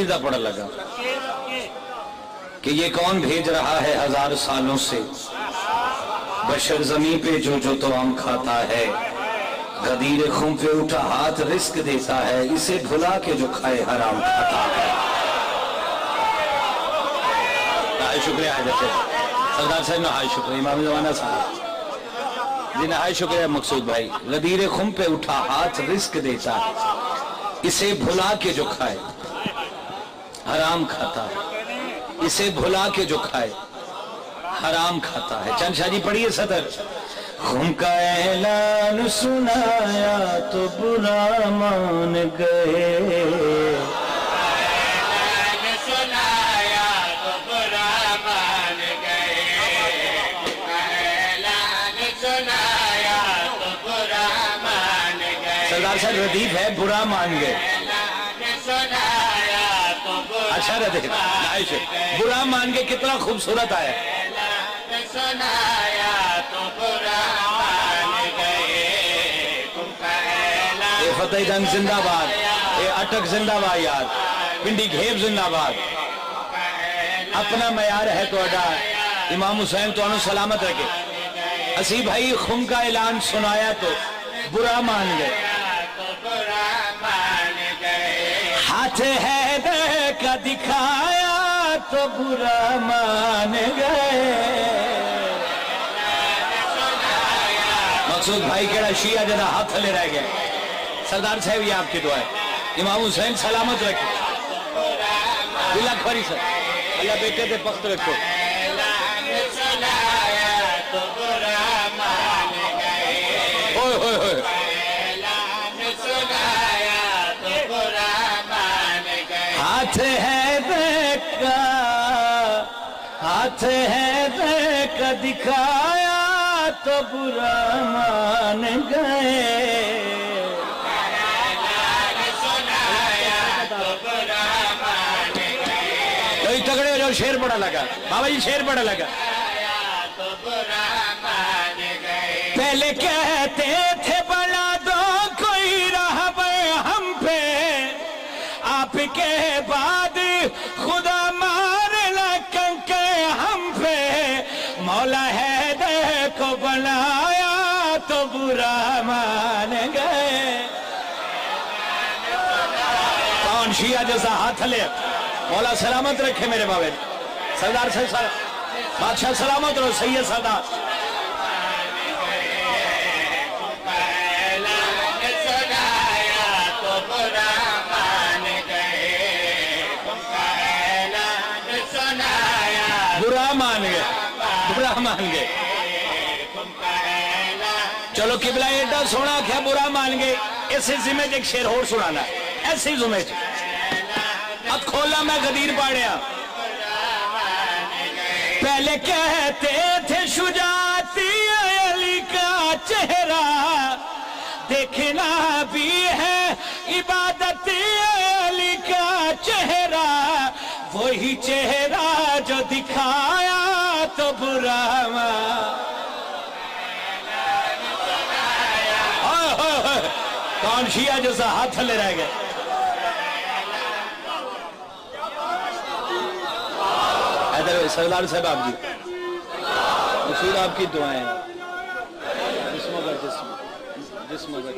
قصیدہ پڑھ لگا کہ یہ کون بھیج رہا ہے 1000 سالوں سے بشر زمین پہ جو تو ہم کھاتا ہے، غدیر خون پہ اٹھا ہاتھ رزق دیتا ہے، اسے بھلا کے جو کھائے حرام کھاتا ہے۔ شکریہ حضرت سردار صاحب، نہایت شکریہ امام زمانہ صاحب جی، نہایت شکریہ مقصود بھائی۔ غدیر خون پہ اٹھا ہاتھ رزق دیتا ہے، اسے بھلا کے جو کھائے حرام کھاتا ہے، اسے بھلا کے جو کھائے حرام کھاتا ہے۔ چند شاہ جی پڑھیے صدر۔ خون کا اعلان سنایا تو برا مان گئے، سردار صاحب ردیف ہے برا مان گئے۔ اچھا ردیف برا مان گئے، کتنا خوبصورت آیا۔ اے فتح جنگ زندہ باد، اے اٹک زندہ باد یار، پنڈی گھیب زندہ باد۔ اپنا معیار ہے تو اڈا، امام حسین تو انہوں سلامت رکھے۔ اسی بھائی خون کا اعلان سنایا تو برا مان گئے، ہاتھ حیدر کا دکھایا تو برا مان گئے۔ مقصود بھائی کیڑا شیعہ جدا ہاتھ لے رہ گئے۔ سردار صاحب یہ آپ کی دعا ہے، امام حسین سلامت رکھے۔ اللہ کھوری سر، اللہ بیٹے دے پخت رکھو۔ ہوئے ہوئے ہوئے ہاتھ ہے کا دکھایا تو برا مان گئے۔ کوئی تگڑے جو شیر بڑا لگا بابا جی، شیر بڑا لگا۔ پہلے کہتے تھے بنا دو کوئی رہبر ہم پہ، آپ کے بعد خدا مار لکن کے ہم پہ، مولا حیدر کو بنایا تو برا مان گئے۔ کون شیعہ جیسا ہاتھ لے، مولا سلامت رکھے میرے بابے۔ سردار صاحب بادشاہ سلامت رہو، سید سادات۔ برا مان گئے، برا مان گئے۔ چلو قبلہ ایڈا سونا کیا برا مان گئے۔ ایسے ذمہ ایک شیر اور سنانا، ایسے ذمہ اب کھولا میں غدیر پاڑیا۔ پہلے کہتے تھے شجاعتی علی کا چہرہ، دیکھنا بھی ہے عبادت علی کا چہرہ، وہی چہرہ جو دکھایا تو برا مان۔ کون شیعہ جیسا ہاتھ لے رہ گئے۔ حیدر سردار صاحب آپ جی، مقصود آپ کی دعائیں جسم اگر جسم اگر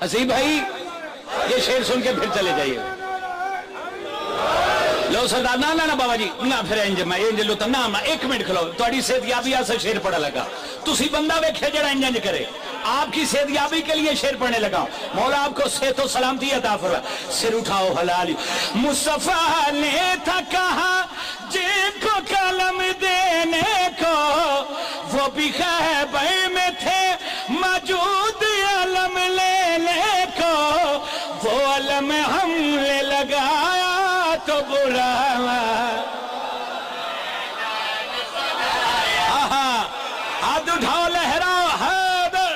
حسیب بھائی یہ شیر سن کے پھر چلے جائیے۔ لو سردار نہ بابا جی نہ پھر انج میں انج لو نا ایک منٹ کھلو، تہاڈی صحت یابی سے شیر پڑھا لگا۔ تسی بندہ ویکھے جڑا انج کرے، آپ کی صحت یابی کے لیے شیر پڑھنے لگا۔ مولا آپ کو صحت و سلامتی عطا فرمائے۔ سر اٹھاؤ حلالی۔ مصطفیٰ نے تھا کہا جن کو کلم دینے کو، وہ بھی خیبر میں تھے موجود علم لینے کو، وہ علم ہم نے لگایا تو برا ہاتھ اٹھاؤ لہراؤ حیدر۔